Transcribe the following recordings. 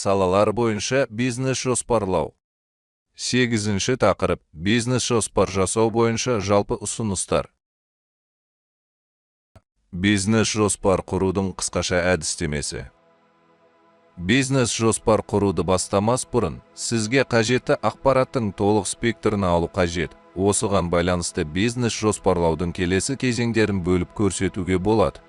салалар бойынша бизнес жоспарлау. 8-ші тақырып: бизнес жоспар жасау бойынша жалпы ұсыныстар. Бизнес жоспар құрудың қысқаша әдістемесі. Бизнес жоспар құруды бастамас бұрын, сізге қажетті ақпараттың толық спектрін алу қажет. Осыған байланысты бизнес жоспарлаудың келесі кезеңдерін бөліп көрсетуге болады.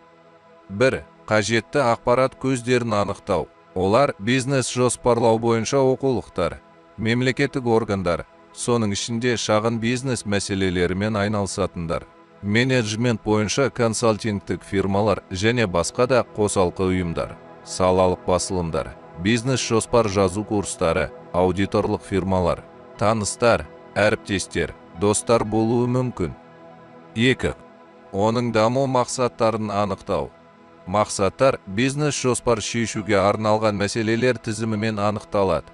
1. Қажетті ақпарат көздерін анықтау. Олар бизнес жоспарлау бойынша оқулықтар, мемлекеттік органдар, соның ішінде шағын бизнес мәселелерімен айналысатындар, менеджмент бойынша консалтингтік фирмалар және басқа да қосалқы ұйымдар, салалық басылымдар, бизнес жоспар жазу курстары, аудиторлық фирмалар, таныстар, әріптестер, достар болуы мүмкін. 2. Оның даму мақсаттарын анықтау. Мақсаттар бизнес жоспар шешуге арналған мәселелер тізімімен анықталады.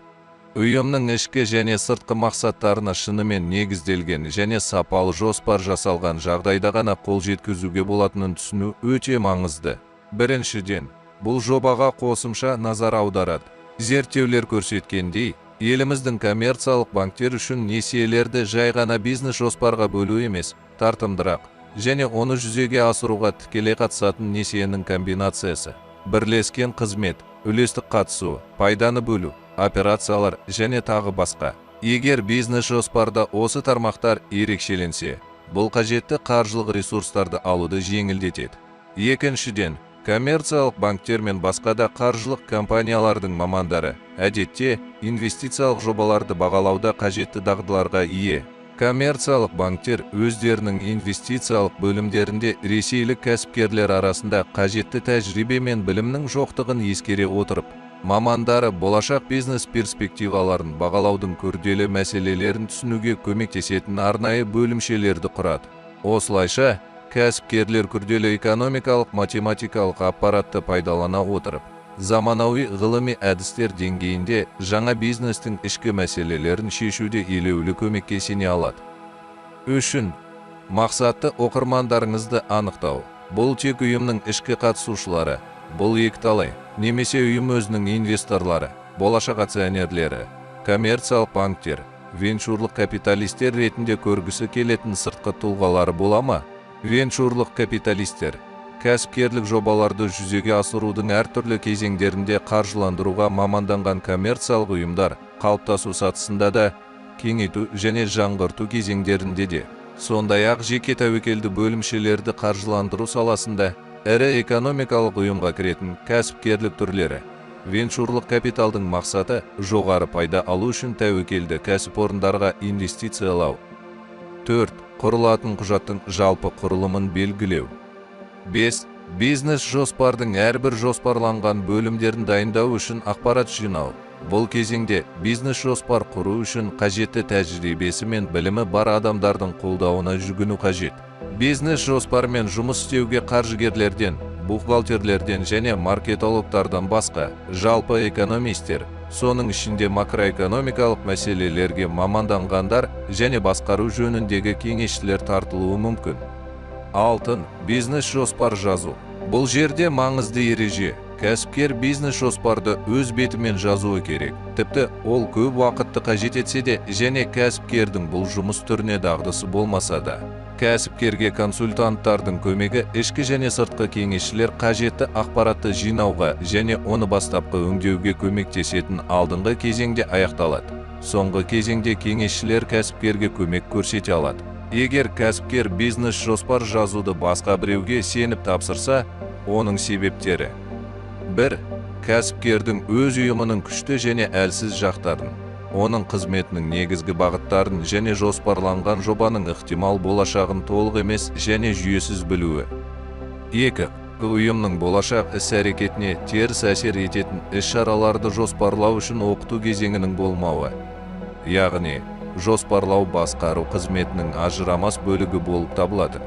Ұйымның ішкі және сыртқы мақсаттарына шынымен негізделген және сапалы жоспар жасалған жағдайда ғана қол жеткізуге болатынын түсіну өте маңызды. Біріншіден, бұл жобаға қосымша назар аударады. Зерттеулер көрсеткендей, еліміздің коммерциялық банктер үшін несиелерді жай ғана бизнес жоспарға бөлу емес, тартымдырақ және оны жүзеге асыруға тікелей қатысатын несиенің комбинациясы, бірлескен қызмет, үлестік қатысу, пайданы бөлу, операциялар және тағы басқа. Егер бизнес жоспарда осы тармақтар ерекшеленсе, бұл қажетті қаржылық ресурстарды алуды жеңілдетеді. Екіншіден, коммерциялық банктер мен басқа да қаржылық компаниялардың мамандары әдетте инвестициялық жобаларды бағалауда қажетті дағдыларға ие. Коммерциялық банктер өздерінің инвестициялық бөлімдерінде ресейлік кәсіпкерлер арасында қажетті тәжірибе мен білімнің жоқтығын ескере отырып, мамандары болашақ бизнес перспективаларын бағалаудың күрделі мәселелерін түсінуге көмектесетін арнайы бөлімшелерді құрады. Осылайша, кәсіпкерлер күрделі экономикалық математикалық аппаратты пайдалана отырып, заманауи ғылыми әдістер деңгейінде жаңа бизнестің ішкі мәселелерін шешуде елеулі көмекке сене алады. 3. Мақсатты оқырмандарыңызды анықтау. Бұл тек ұйымның ішкі қатысушылары, бұл екіталай, немесе ұйым өзінің инвесторлары, болашақ акционерлері, коммерциялық банктер, венчурлық капиталистер ретінде көргісі келетін сыртқы тұлғалары бола ма? Венчурлық капиталистер кәсіпкерлік жобаларды жүзеге асырудың әртүрлі кезеңдерінде қаржыландыруға маманданған коммерциялық ұйымдар, қалыптасу сатысында да, кеңейту және жаңғырту кезеңдерінде де. Сондай-ақ жеке тәуекелді бөлімшелерді қаржыландыру саласында ірі экономикалық ұйымға кіретін кәсіпкерлік түрлері. Венчурлық капиталдың мақсаты жоғары пайда алу үшін тәуекелді кәсіпорындарға инвестициялау. 4. Құрылатын құжаттың жалпы құрылымын белгілеу. 5. Бизнес жоспардың әрбір жоспарланған бөлімдерін дайындау үшін ақпарат жинау. Бұл кезеңде бизнес жоспар құру үшін қажетті тәжірибесі мен білімі бар адамдардың қолдауына жүгіну қажет. Бизнес жоспармен жұмыс істеуге қаржыгерлерден, бухгалтерлерден және маркетологтардан басқа жалпы экономистер, соның ішінде макроэкономикалық мәселелерге маманданғандар және басқару жөніндегі кеңесшілер тартылуы мүмкін. 6. Бизнес жоспар жазу. Бұл жерде маңызды ереже. Кәсіпкер бизнес жоспарды өз бетімен жазуы керек. Тіпті ол көп уақытты қажет етсе де, және кәсіпкердің бұл жұмыс түріне дағдысы болмаса да. Кәсіпкерге консультанттардың көмегі, ішкі және сыртқы кеңесшілер қажетті ақпаратты жинауға және оны бастапқы өңдеуге көмектесетін алдыңғы кезеңде аяқталады. Соңғы кезеңде кеңесшілер кәсіпкерге көмек көрсете алады. Егер кәсіпкер бизнес жоспар жазуды басқа біреуге сеніп тапсырса, оның себептері. 1. Кәсіпкердің өз ұйымының күшті және әлсіз жақтарын, оның қызметінің негізгі бағыттарын және жоспарланған жобаның ықтимал болашағын толық емес және жүйесіз білуі. 2. Ұйымның болашақ іс-әрекетіне теріс әсер ететін іс-шараларды жоспарлау үшін оқыту кезеңінің болмауы. Яғни, жоспарлау басқару қызметінің ажырамас бөлігі болып табылады.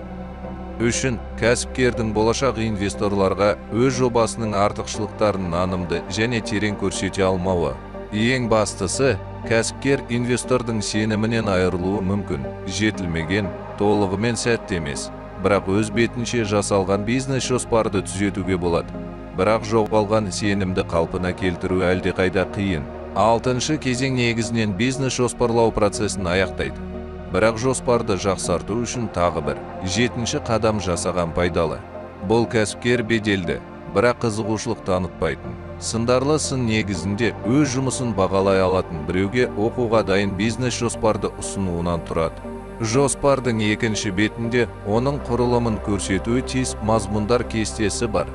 3. Кәсіпкердің болашақ инвесторларға өз жобасының артықшылықтарын нанымды және терең көрсете алмауы. Ең бастысы, кәсіпкер инвестордың сенімінен айырылуы мүмкін. Жетілмеген, толығымен сәтті емес, бірақ өз бетінше жасалған бизнес жоспарды түзетуге болады. бірақ жоғалған сенімді қалпына келтіру әлдеқайда қиын. 6-шы кезең негізінен бизнес жоспарлау процесін аяқтайды. Бірақ жоспарды жақсарту үшін тағы бір 7-ші қадам жасаған пайдалы. Бұл кәсіпкер беделді, бірақ қызығушылық танытпайтын. Сындарлы сын негізінде өз жұмысын бағалай алатын біреуге оқуға дайын бизнес жоспарды ұсынуынан тұрады. Жоспардың екінші бетінде оның құрылымын көрсетуі тиіс мазмұндар кестесі бар.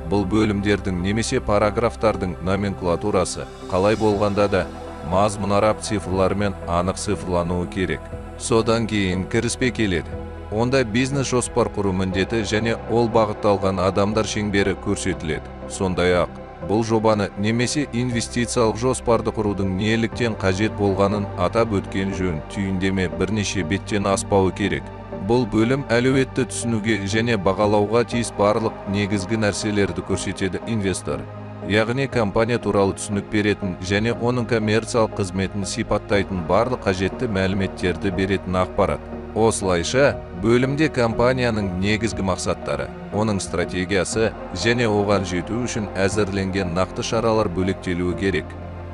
Бұл бөлімдердің немесе параграфтардың номенклатурасы қалай болғанда да мазмұн араб цифрларымен анық цифрлануы керек. Содан кейін кіріспе келеді. Онда бизнес жоспар құру міндеті және ол бағытталған адамдар шеңбері көрсетіледі. Сондай-ақ, бұл жобаны немесе инвестициялық жоспарды құрудың неліктен қажет болғанын атап өткен жөн. Түйіндеме бірнеше беттен аспауы керек. Бұл бөлім әлеуетті түсінуге және бағалауға тиіс барлық негізгі нәрселерді көрсетеді. Инвестор, яғни компания туралы түсінік беретін және оның коммерциялық қызметін сипаттайтын барлық қажетті мәліметтерді беретін ақпарат. Осылайша, бөлімде компанияның негізгі мақсаттары, оның стратегиясы және оған жету үшін әзірленген нақты шаралар бөлектелуі керек.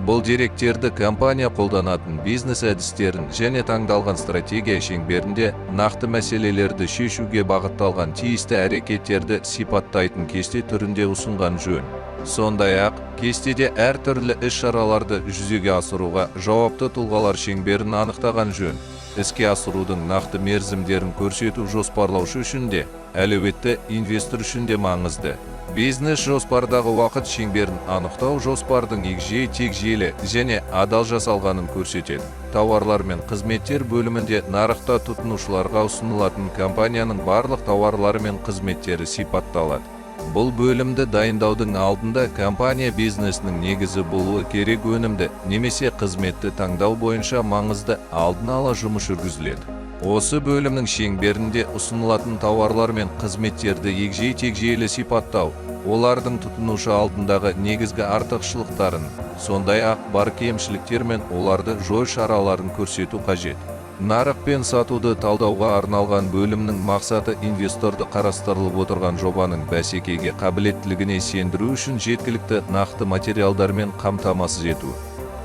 Бұл деректерді компания қолданатын бизнес әдістерін және таңдалған стратегия шеңберінде нақты мәселелерді шешуге бағытталған тиісті әрекеттерді сипаттайтын кесте түрінде ұсынған жөн. Сондай-ақ, кестеде әртүрлі іс-шараларды жүзеге асыруға жауапты тұлғалар шеңберін анықтаған жөн. Іске асырудың нақты мерзімдерін көрсету жоспарлаушы үшін де, әлеуетті инвестор үшін де маңызды. Бизнес жоспардағы уақыт шеңберін анықтау жоспардың егжей-тегжейлі және адал жасалғанын көрсетеді. Тауарлар мен қызметтер бөлімінде нарықта тұтынушыларға ұсынылатын компанияның барлық тауарлары мен қызметтері сипатталады. Бұл бөлімді дайындаудың алдында компания бизнесінің негізі болуы керек өнімді немесе қызметті таңдау бойынша маңызды алдын ала жұмыс жүргізіледі. Осы бөлімнің шеңберінде ұсынылатын тауарлар мен қызметтерді егжей-тегжейлі сипаттау, олардың тұтынушы алдындағы негізгі артықшылықтарын, сондай-ақ бар кемшіліктер мен оларды жою шараларын көрсету қажет. Нарық пен сатуды талдауға арналған бөлімнің мақсаты инвесторды қарастырылып отырған жобаның бәсекеге қабілеттілігіне сендіру үшін жеткілікті нақты материалдармен қамтамасыз ету.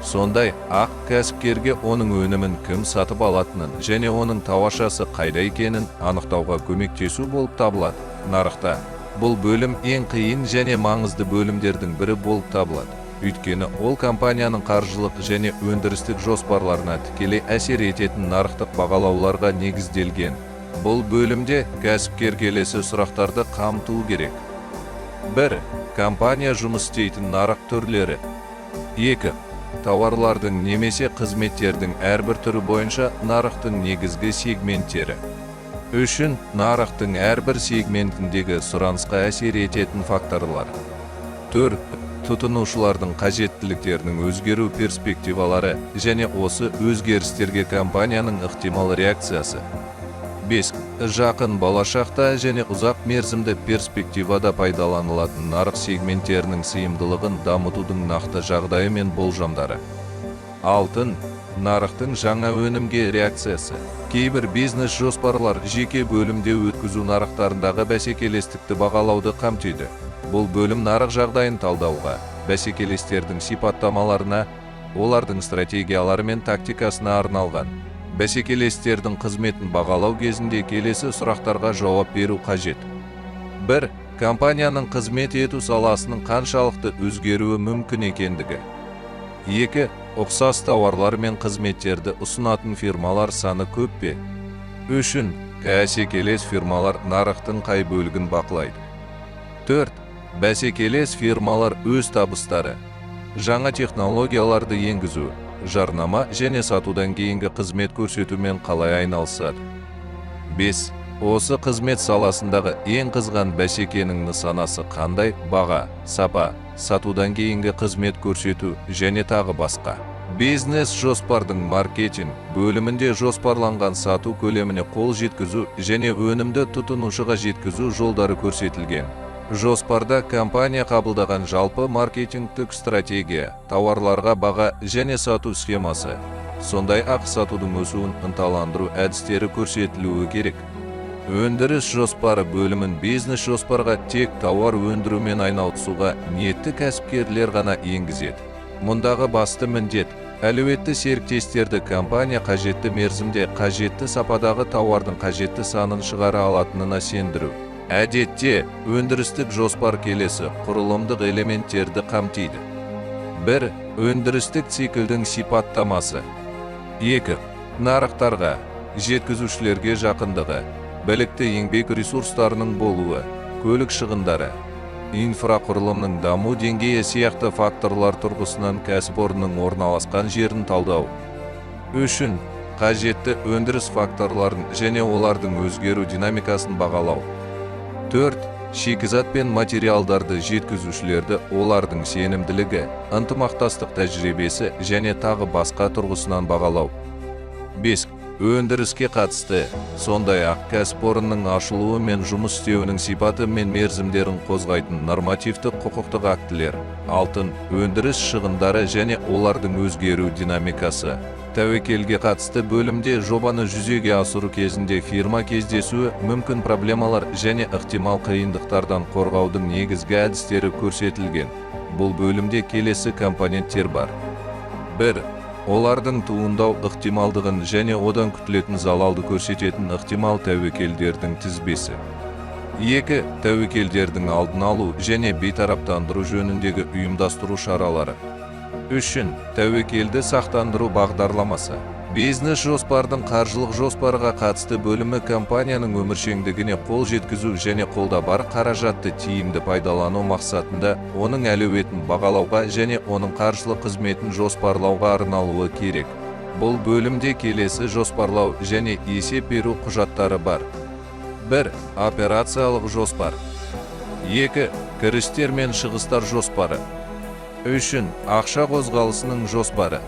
Сондай-ақ кәсіпкерге оның өнімін кім сатып алатынын және оның тауашасы қайда екенін анықтауға көмектесу болып табылады. Нарықта бұл бөлім ең қиын және маңызды бөлімдердің бірі болып табылады. Өйткені ол компанияның қаржылық және өндірістік жоспарларына тікелей әсер ететін нарықтық бағалауларға негізделген. Бұл бөлімде кәсіпкер келесі сұрақтарды қамтуы керек. 1. Компания жұмыс істейтін нарық түрлері. 2. Тауарлардың немесе қызметтердің әрбір түрі бойынша нарықтың негізгі сегменттері. 3. Нарықтың әрбір сегментіндегі сұранысқа әсер ететін факторлар. 4. Тұтынушылардың қажеттіліктерінің өзгеру перспективалары және осы өзгерістерге компанияның ықтимал реакциясы. 5. Жақын болашақта және ұзақ мерзімді перспективада пайдаланылатын нарық сегменттерінің сыйымдылығын дамытудың нақты жағдайы мен болжамдары. 6. Нарықтың жаңа өнімге реакциясы. Кейбір бизнес жоспарлар жеке бөлімде өткізу нарықтарындағы бәсекелестікті бағалауды қамтиды. Бұл бөлім нарық жағдайын талдауға, бәсекелестердің сипаттамаларына, олардың стратегиялары мен тактикасына арналған. Бәсекелестердің қызметін бағалау кезінде келесі сұрақтарға жауап беру қажет. 1. Компанияның қызмет ету саласының қаншалықты өзгеруі мүмкін екендігі. 2. Ұқсас тауарлар мен қызметтерді ұсынатын фирмалар саны көп пе? 3. Бәсекелес фирмалар нарықтың қай бөлігін бақылайды. 4. Бәсекелес фирмалар өз табыстары, жаңа технологияларды енгізу, жарнама және сатудан кейінгі қызмет көрсетумен қалай айналысады. 5. Осы қызмет саласындағы ең қызған бәсекенің нысанасы қандай? Баға, сапа, сатудан кейінгі қызмет көрсету және тағы басқа. Бизнес жоспардың маркетинг бөлімінде жоспарланған сату көлеміне қол жеткізу және өнімді тұтынушыға жеткізу жолдары көрсетілген. Жоспарда компания қабылдаған жалпы маркетингтік стратегия, тауарларға баға және сату схемасы, сондай-ақ сатудың өсуін ынталандыру әдістері көрсетілуі керек. Өндіріс жоспары бөлімін бизнес жоспарға тек тауар өндірумен айналысуға ниетті кәсіпкерлер ғана енгізеді. Мұндағы басты міндет әлеуетті серіктестерді компания қажетті мерзімде қажетті сападағы тауардың қажетті санын шығара алатынына сендіру. Әдетте, өндірістік жоспар келесі құрылымдық элементтерді қамтиды. 1. Өндірістік циклдің сипаттамасы. 2. Нарықтарға, жеткізушілерге жақындығы, білікті еңбек ресурстарының болуы, көлік шығындары, инфрақұрылымның даму деңгейі сияқты факторлар тұрғысынан кәсіпорынның орналасқан жерін талдау. 3. Қажетті өндіріс факторларын және олардың өзгеру динамикасын бағалау. 4. Шикізат пен материалдарды жеткізушілерді, олардың сенімділігі, ынтымақтастық тәжірибесі және тағы басқа тұрғысынан бағалау. 5. Өндіріске қатысты, сондай-ақ кәсіпорынның ашылуы мен жұмыс істеуінің сипаты мен мерзімдерін қозғайтын нормативтік құқықтық актілер. 6. Өндіріс шығындары және олардың өзгеру динамикасы. Тәуекелге қатысты бөлімде жобаны жүзеге асыру кезінде фирма кездесуі мүмкін проблемалар және ықтимал қиындықтардан қорғаудың негізгі әдістері көрсетілген. Бұл бөлімде келесі компоненттер бар. 1. Олардың туындау ықтималдығын және одан күтілетін залалды көрсететін ықтимал тәуекелдердің тізбесі. 2. Тәуекелдердің алдын алу және бейтараптандыру жөніндегі ұйымдастыру шаралары. 3. Тәуекелді сақтандыру бағдарламасы. Бизнес жоспардың қаржылық жоспарға қатысты бөлімі компанияның өміршеңдігіне қол жеткізу және қолда бар қаражатты тиімді пайдалану мақсатында оның әлеуетін бағалауға және оның қаржылық қызметін жоспарлауға арналуы керек. Бұл бөлімде келесі жоспарлау және есеп беру құжаттары бар. 1. Операциялық жоспар. 2. Кірістер мен шығыстар жоспары. 3. Ақша қозғалысының жоспары.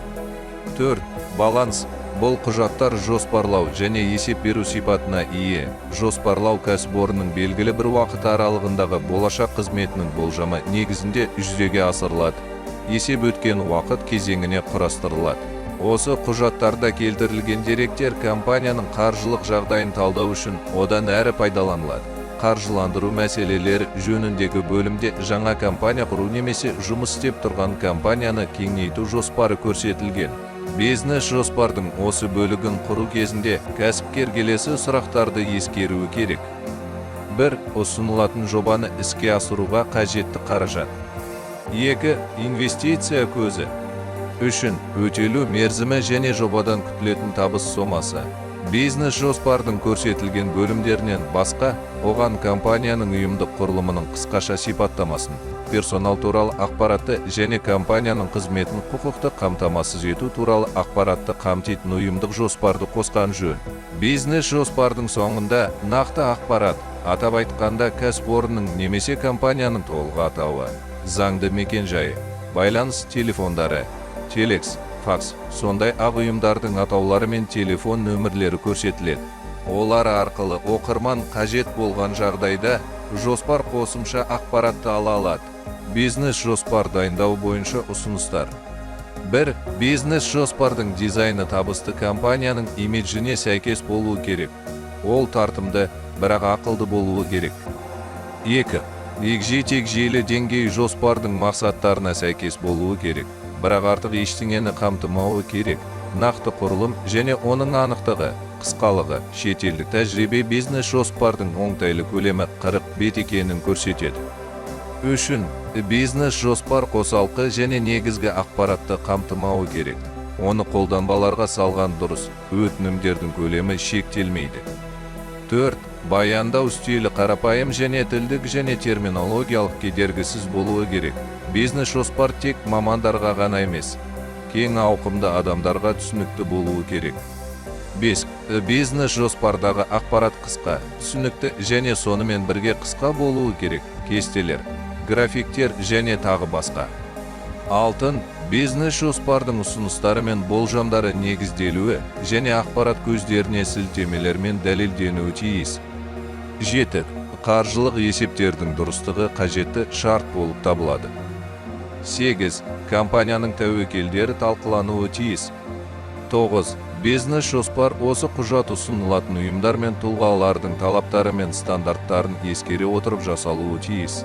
4. Баланс. Бұл құжаттар жоспарлау және есеп беру сипатына ие. Жоспарлау кәсіпорынның белгілі бір уақыт аралығындағы болашақ қызметінің болжамы негізінде жүзеге асырылады. Есеп өткен уақыт кезеңіне құрастырылады. Осы құжаттарда келтірілген деректер компанияның қаржылық жағдайын талдау үшін одан әрі пайдаланылады. Қаржыландыру мәселелері жөніндегі бөлімде жаңа компания құру немесе жұмыс істеп тұрған компанияны кеңейту жоспары көрсетілген. Бизнес жоспардың осы бөлігін құру кезінде кәсіпкер келесі сұрақтарды ескеруі керек. 1. Ұсынылатын жобаны іске асыруға қажетті қаражат. 2. Инвестиция көзі. 3. Өтелу мерзімі және жобадан күтілетін табыс сомасы. Бизнес жоспардың көрсетілген бөлімдерінен басқа, оған компанияның ұйымдық құрылымының қысқаша сипаттамасын, персонал туралы ақпаратты және компанияның қызметін құқықтық қамтамасыз ету туралы ақпаратты қамтитын ұйымдық жоспарды қосқан жөн. Бизнес жоспардың соңында нақты ақпарат, атап айтқанда кәсіпорынның немесе компанияның толық атауы, заңды мекенжайы, байланыс телефондары, телекс, факс, сондай-ақ ұйымдардың атаулары мен телефон нөмірлері көрсетіледі. Олар арқылы оқырман қажет болған жағдайда жоспар қосымша ақпаратты ала алады. Бизнес жоспар дайындау бойынша ұсыныстар. 1. Бизнес жоспардың дизайны табысты компанияның имиджіне сәйкес болуы керек. Ол тартымды, бірақ ақылды болуы керек. 2. Егжей-тегжейлі деңгей жоспардың мақсаттарына сәйкес болуы керек. Бірақ артық ештеңені қамтымауы керек. Нақты құрылым және оның анықтығы, қысқалығы, шетелдік тәжірибе бизнес жоспардың оңтайлы көлемі 40 бет екенін көрсетеді. 3. Бизнес жоспар қосалқы және негізгі ақпаратты қамтымауы керек. Оны қолданбаларға салған дұрыс, өтінімдердің көлемі шектелмейді. 4. Баяндау стилі қарапайым және тілдік және терминологиялық кедергісіз болуы керек. Бизнес жоспар тек мамандарға ғана емес, кең ауқымды адамдарға түсінікті болуы керек. 5. Бизнес жоспардағы ақпарат қысқа, түсінікті және сонымен бірге қысқа болуы керек. Кестелер, графиктер және тағы басқа. 6. Бизнес жоспардың ұсыныстары мен болжамдары негізделуі және ақпарат көздеріне сілтемелермен дәлелденуі тиіс. 7. Қаржылық есептердің дұрыстығы қажетті шарт болып табылады. 8. Компанияның тәуекелдері талқылануы тиіс. 9. Бизнес жоспар осы құжат ұсынылатын ұйымдар мен тұлғалардың талаптары мен стандарттарын ескере отырып жасалуы тиіс.